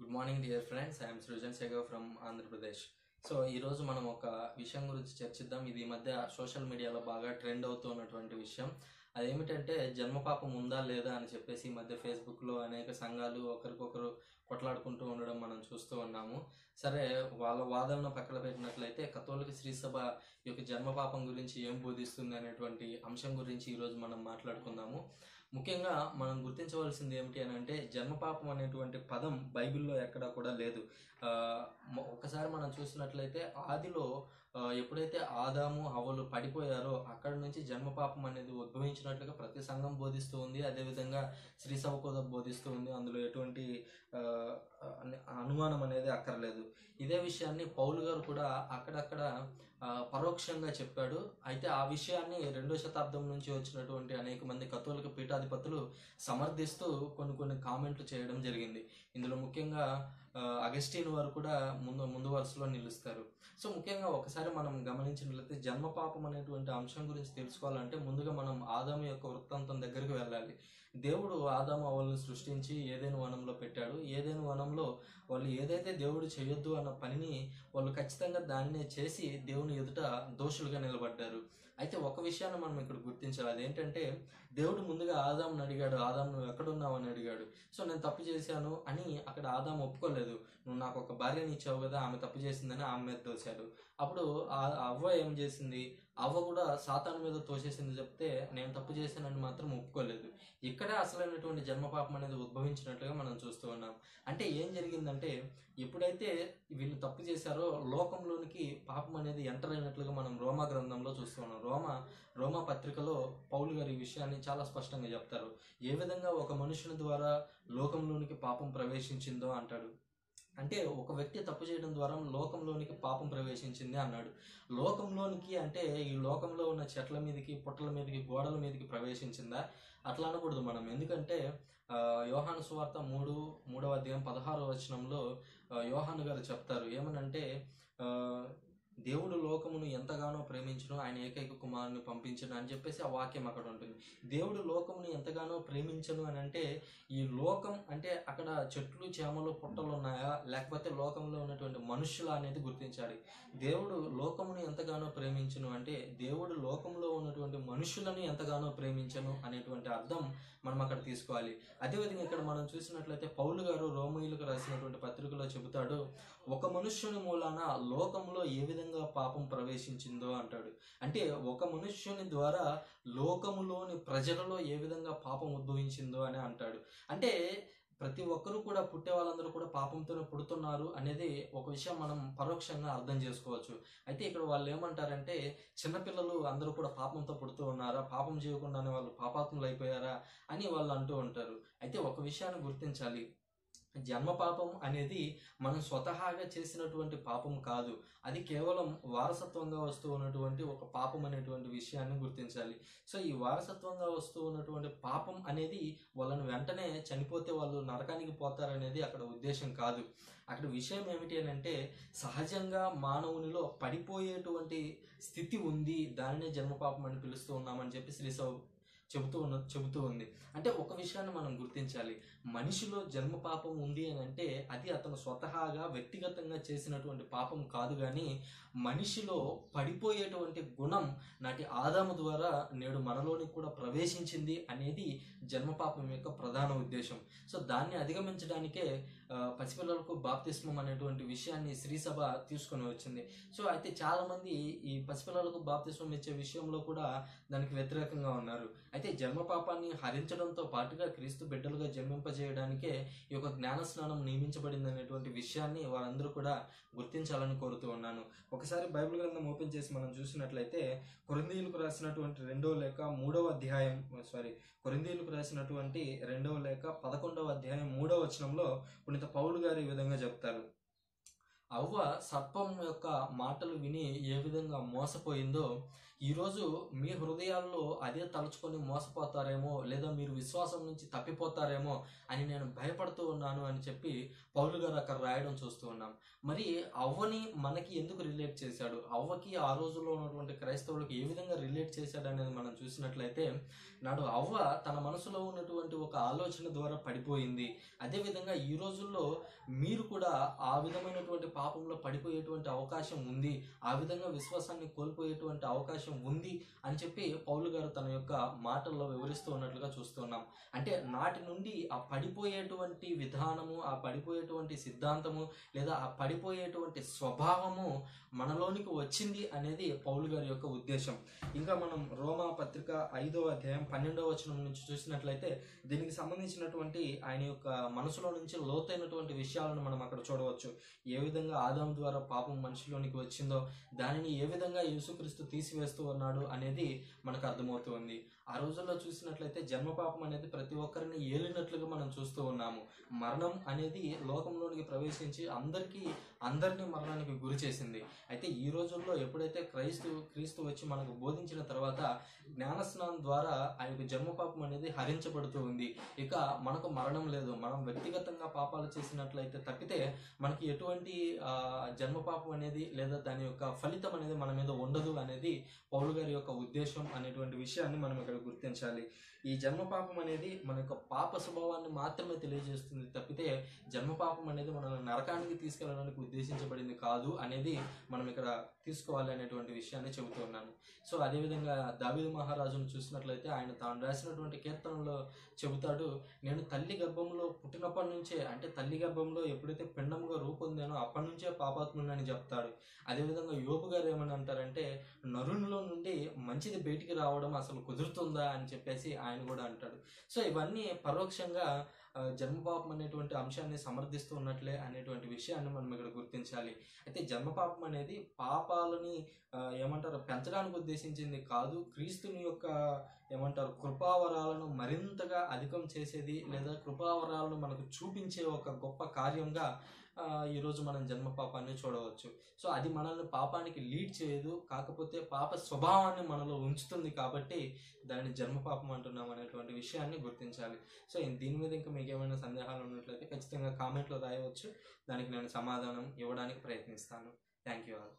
Good morning dear friends, I'm Srujan సేగర్ from Andhra Pradesh. So ఈరోజు మనం ఒక విషయం గురించి చర్చిద్దాం. ఇది ఈ మధ్య సోషల్ మీడియాలో బాగా ట్రెండ్ అవుతున్నటువంటి విషయం. అదేమిటంటే జన్మపాపం ఉందా లేదా అని చెప్పేసి ఈ మధ్య ఫేస్బుక్లో అనేక సంఘాలు ఒకరికొకరు కొట్లాడుకుంటూ ఉండడం మనం చూస్తూ ఉన్నాము. సరే, వాళ్ళ వాదనను పక్కన పెట్టినట్లయితే కథోలిక శ్రీసభ ఈ యొక్క జన్మపాపం గురించి ఏం బోధిస్తుంది అనేటువంటి అంశం గురించి ఈరోజు మనం మాట్లాడుకుందాము. ముఖ్యంగా మనం గుర్తించవలసింది ఏమిటి అని అంటే, జన్మపాపం అనేటువంటి పదం బైబిల్లో ఎక్కడా కూడా లేదు. ఒకసారి మనం చూసినట్లయితే ఆదిలో ఎప్పుడైతే ఆదాము హవ్వలు పడిపోయారో అక్కడి నుంచి జన్మపాపం అనేది ఉద్భవించినట్లుగా ప్రతి సంఘం బోధిస్తూ ఉంది. అదేవిధంగా శ్రీసభ కూడా బోధిస్తూ ఉంది. అందులో ఎటువంటి అనుమానం అనేది అక్కర్లేదు. ఇదే విషయాన్ని పౌలు గారు కూడా అక్కడక్కడ పరోక్షంగా చెప్పాడు. అయితే ఆ విషయాన్ని 2వ శతాబ్దం నుంచి వచ్చినటువంటి అనేక మంది కథోలిక పీఠాధిపతులు సమర్థిస్తూ కొన్ని కామెంట్లు చేయడం జరిగింది. ఇందులో ముఖ్యంగా అగస్టిన్ వారు కూడా ముందు వరుసలో నిలుస్తారు. సో ముఖ్యంగా ఒకసారి మనం గమనించినట్లయితే జన్మపాపం అనేటువంటి అంశం గురించి తెలుసుకోవాలంటే ముందుగా మనం ఆదాము యొక్క వృత్తాంతం దగ్గరికి వెళ్ళాలి. దేవుడు ఆదాము హవ్వలను సృష్టించి ఏదైనా వనంలో పెట్టాడు. ఏదైనా వనంలో వాళ్ళు ఏదైతే దేవుడు చేయొద్దు అన్న పనిని వాళ్ళు ఖచ్చితంగా దానినే చేసి దేవుని ఎదుట దోషులుగా నిలబడ్డారు. అయితే ఒక విషయాన్ని మనం ఇక్కడ గుర్తించాలి. అదేంటంటే దేవుడు ముందుగా ఆదాముని అడిగాడు, ఆదాము నువ్వు ఎక్కడున్నావు అని అడిగాడు. సో నేను తప్పు చేశాను అని అక్కడ ఆదాము ఒప్పుకోలేదు. నువ్వు నాకు ఒక భార్యని ఇచ్చావు కదా, ఆమె తప్పు చేసిందని ఆమె మీద తోశాడు. అప్పుడు అవ్వ ఏం చేసింది? అవ్వ కూడా సాతాను మీద తోసేసింది. చెప్తే నేను తప్పు చేశానని మాత్రం ఒప్పుకోలేదు. ఇక్కడే అసలైనటువంటి జన్మపాపం అనేది ఉద్భవించినట్లుగా మనం చూస్తూ ఉన్నాం. అంటే ఏం జరిగిందంటే ఎప్పుడైతే వీళ్ళు తప్పు చేశారో లోకంలోనికి పాపం అనేది ఎంటర్ అయినట్లుగా మనం రోమా గ్రంథంలో చూస్తూ ఉన్నాం. రోమా పత్రికలో పౌలు గారు ఈ విషయాన్ని చాలా స్పష్టంగా చెప్తారు. ఏ విధంగా ఒక మనుషుని ద్వారా లోకంలోనికి పాపం ప్రవేశించిందో అంటాడు. అంటే ఒక వ్యక్తి తప్పు చేయడం ద్వారా లోకంలోనికి పాపం ప్రవేశించింది అన్నాడు. లోకంలోనికి అంటే ఈ లోకంలో ఉన్న చెట్ల మీదకి, పుట్టల మీదకి, గోడల మీదకి ప్రవేశించిందా? అట్లా అనకూడదు మనం. ఎందుకంటే యోహాను సువార్త 3వ అధ్యాయం 16వ వచనంలో యోహాను గారు చెప్తారు ఏమనంటే, దేవుడు లోకమును ఎంతగానో ప్రేమించును, ఆయన ఏకైక కుమారుని పంపించను అని చెప్పేసి ఆ వాక్యం అక్కడ ఉంటుంది. దేవుడు లోకమును ఎంతగానో ప్రేమించను అని అంటే ఈ లోకం అంటే అక్కడ చెట్లు, చేమలు, పుట్టలు ఉన్నాయా, లేకపోతే లోకంలో ఉన్నటువంటి మనుషుల అనేది గుర్తించాలి. దేవుడు లోకమును ఎంతగానో ప్రేమించను అంటే దేవుడు లోకంలో ఉన్నటువంటి మనుషులను ఎంతగానో ప్రేమించను అనేటువంటి అర్థం మనం అక్కడ తీసుకోవాలి. అదేవిధంగా ఇక్కడ మనం చూసినట్లయితే పౌలు గారు రోమీయులకు రాసినటువంటి పత్రికలో చెబుతాడు, ఒక మనుష్యుని మూలాన లోకంలో ఏ విధంగా పాపం ప్రవేశించిందో అంటాడు. అంటే ఒక మనుష్యుని ద్వారా లోకములోని ప్రజలలో ఏ విధంగా పాపం ఉద్భవించిందో అని అంటాడు. అంటే ప్రతి ఒక్కరూ కూడా పుట్టే వాళ్ళందరూ కూడా పాపంతోనే పుడుతున్నారు అనేది ఒక విషయం మనం పరోక్షంగా అర్థం చేసుకోవచ్చు. అయితే ఇక్కడ వాళ్ళు ఏమంటారంటే చిన్నపిల్లలు అందరూ కూడా పాపంతో పుడుతూ ఉన్నారా, పాపం చేయకుండానే వాళ్ళు పాపాత్ములు అయిపోయారా అని వాళ్ళు అంటూ ఉంటారు. అయితే ఒక విషయాన్ని గుర్తించాలి, జన్మపాపం అనేది మనం స్వతహాగా చేసినటువంటి పాపం కాదు. అది కేవలం వారసత్వంగా వస్తూ ఉన్నటువంటి ఒక పాపం అనేటువంటి విషయాన్ని గుర్తించాలి. సో ఈ వారసత్వంగా వస్తూ ఉన్నటువంటి పాపం అనేది వాళ్ళని వెంటనే చనిపోతే వాళ్ళు నరకానికి పోతారనేది అక్కడ ఉద్దేశం కాదు. అక్కడ విషయం ఏమిటి అని అంటే సహజంగా మానవునిలో పడిపోయేటువంటి స్థితి ఉంది, దానినే జన్మపాపం అని పిలుస్తూ ఉన్నామని చెప్పి శ్రీసభ చెబుతూ ఉంది. అంటే ఒక విషయాన్ని మనం గుర్తించాలి, మనిషిలో జన్మ పాపం ఉంది అని అంటే అది అతను స్వతహాగా వ్యక్తిగతంగా చేసినటువంటి పాపం కాదు, కానీ మనిషిలో పడిపోయేటువంటి గుణం నాటి ఆదాము ద్వారా నేడు మనలోనికి కూడా ప్రవేశించింది అనేది జన్మపాపం యొక్క ప్రధాన ఉద్దేశం. సో దాన్ని అధిగమించడానికే పసిపిల్లలకు బాప్తిస్మం అనేటువంటి విషయాన్ని శ్రీసభ తీసుకొని వచ్చింది. సో అయితే చాలా మంది ఈ పసిపిల్లలకు బాప్తిస్మం ఇచ్చే విషయంలో కూడా దానికి వ్యతిరేకంగా ఉన్నారు. అయితే జన్మపాపాన్ని హరించడంతో పాటుగా క్రీస్తు బిడ్డలుగా జన్మింపజేయడానికే ఈ యొక్క జ్ఞానస్నానం నియమించబడింది అనేటువంటి విషయాన్ని వారందరూ కూడా గుర్తించాలని కోరుతూ ఉన్నాను. ఒకసారి బైబిల్ గ్రంథం ఓపెన్ చేసి మనం చూసినట్లయితే కొరింథీయులకు రాసినటువంటి 2వ లేఖ 3వ అధ్యాయం కొరింథీయులకు రాసినటువంటి 2వ లేఖ 11వ అధ్యాయం 3వ వచనంలో పునీత పౌలు గారు ఈ విధంగా చెప్తారు, అవ్వ సర్పం యొక్క మాటలు విని ఏ విధంగా మోసపోయిందో, ఈరోజు మీ హృదయాల్లో అదే తలుచుకొని మోసపోతారేమో, లేదా మీరు విశ్వాసం నుంచి తప్పిపోతారేమో అని నేను భయపడుతూ ఉన్నాను అని చెప్పి పౌలు గారు అక్కడ రాయడం చూస్తూ ఉన్నాం. మరి అవ్వని మనకి ఎందుకు రిలేట్ చేశాడు, అవ్వకి ఆ రోజుల్లో ఉన్నటువంటి క్రైస్తవులకు ఏ విధంగా రిలేట్ చేశాడు అనేది మనం చూసినట్లయితే, నాడు అవ్వ తన మనసులో ఉన్నటువంటి ఒక ఆలోచన ద్వారా పడిపోయింది. అదేవిధంగా ఈ రోజుల్లో మీరు కూడా ఆ విధమైనటువంటి పాపంలో పడిపోయేటువంటి అవకాశం ఉంది, ఆ విధంగా విశ్వాసాన్ని కోల్పోయేటువంటి అవకాశం ఉంది అని చెప్పి పౌలు గారు తన యొక్క మాటల్లో వివరిస్తూ ఉన్నట్లుగా చూస్తున్నాం. అంటే నాటి నుండి ఆ పడిపోయేటువంటి విధానము, ఆ పడిపోయేటువంటి సిద్ధాంతము, లేదా ఆ పడిపోయేటువంటి స్వభావము మనలోనికి వచ్చింది అనేది పౌలు గారి యొక్క ఉద్దేశం. ఇంకా మనం రోమా పత్రిక 5వ అధ్యాయం 12వ వచనం నుంచి చూసినట్లయితే దీనికి సంబంధించినటువంటి ఆయన యొక్క మనసులో నుంచి లోతైనటువంటి విషయాలను మనం అక్కడ చూడవచ్చు. ఏ విధంగా ఆదాము ద్వారా పాపం మనిషిలోనికి వచ్చిందో దానిని ఏ విధంగా యేసుక్రీస్తు తీసివేస్తూ ఉన్నాడు అనేది మనకు అర్థమవుతుంది. ఆ రోజుల్లో చూసినట్లయితే జన్మ పాపం అనేది ప్రతి ఒక్కరిని ఏలినట్లుగా మనం చూస్తూ ఉన్నాము. మరణం అనేది లోకంలోనికి ప్రవేశించి అందరినీ మరణానికి గురి చేసింది. అయితే ఈ రోజుల్లో ఎప్పుడైతే క్రీస్తు వచ్చి మనకు బోధించిన తర్వాత జ్ఞానస్నానం ద్వారా ఆ యొక్క జన్మ పాపం అనేది హరించబడుతూ ఉంది. ఇక మనకు మరణం లేదు. మనం వ్యక్తిగతంగా పాపాలు చేసినట్లయితే తప్పితే మనకి ఎటువంటి జన్మ పాపం అనేది లేదా దాని యొక్క ఫలితం అనేది మన మీద ఉండదు అనేది పౌలు గారి యొక్క ఉద్దేశం అనేటువంటి విషయాన్ని మనం ఇక్కడ గుర్తించాలి. ఈ జన్మ పాపం అనేది మన యొక్క పాప స్వభావాన్ని మాత్రమే తెలియజేస్తుంది తప్పితే జన్మ పాపం అనేది మనల్ని నరకానికి తీసుకెళ్ళడానికి ఉద్దేశించబడింది కాదు అనేది మనం ఇక్కడ తీసుకోవాలి అనేటువంటి విషయాన్ని చెబుతున్నాను. సో అదేవిధంగా దావీదు మహారాజును చూసినట్లయితే ఆయన తాను రాసినటువంటి కీర్తనలో చెబుతాడు, నేను తల్లి గర్భంలో పుట్టినప్పటి నుంచే, అంటే తల్లి గర్భంలో ఎప్పుడైతే పిండంగా రూపొందానో అప్పటి నుంచే పాపాత్ముడని చెప్తాడు. అదేవిధంగా యోబు గారు ఏమని అంటారంటే, నరునిలో నుండి మంచిది బయటికి రావడం అసలు కుదురుతుందా అని చెప్పేసి ఆయన కూడా అంటాడు. సో ఇవన్నీ పరోక్షంగా జన్మపాపం అనేటువంటి అంశాన్ని సమర్థిస్తూ ఉన్నట్లే అనేటువంటి విషయాన్ని మనం ఇక్కడ గుర్తించాలి. అయితే జన్మపాపం అనేది పాపాలని పెంచడానికి ఉద్దేశించింది కాదు, క్రీస్తుని యొక్క కృపావరాలను మరింతగా అధికం చేసేది లేదా కృపావరాలను మనకు చూపించే ఒక గొప్ప కార్యంగా ఈరోజు మనం జన్మ పాపాన్ని చూడవచ్చు. సో అది మనల్ని పాపానికి లీడ్ చేయదు, కాకపోతే పాప స్వభావాన్ని మనలో ఉంచుతుంది కాబట్టి దాన్ని జన్మ పాపం అంటున్నాం అనేటువంటి విషయాన్ని గుర్తించాలి. సో దీని మీద ఇంకా మీకు ఏమైనా సందేహాలు ఉన్నట్లయితే ఖచ్చితంగా కామెంట్లో రాయవచ్చు. దానికి నేను సమాధానం ఇవ్వడానికి ప్రయత్నిస్తాను. Thank you all.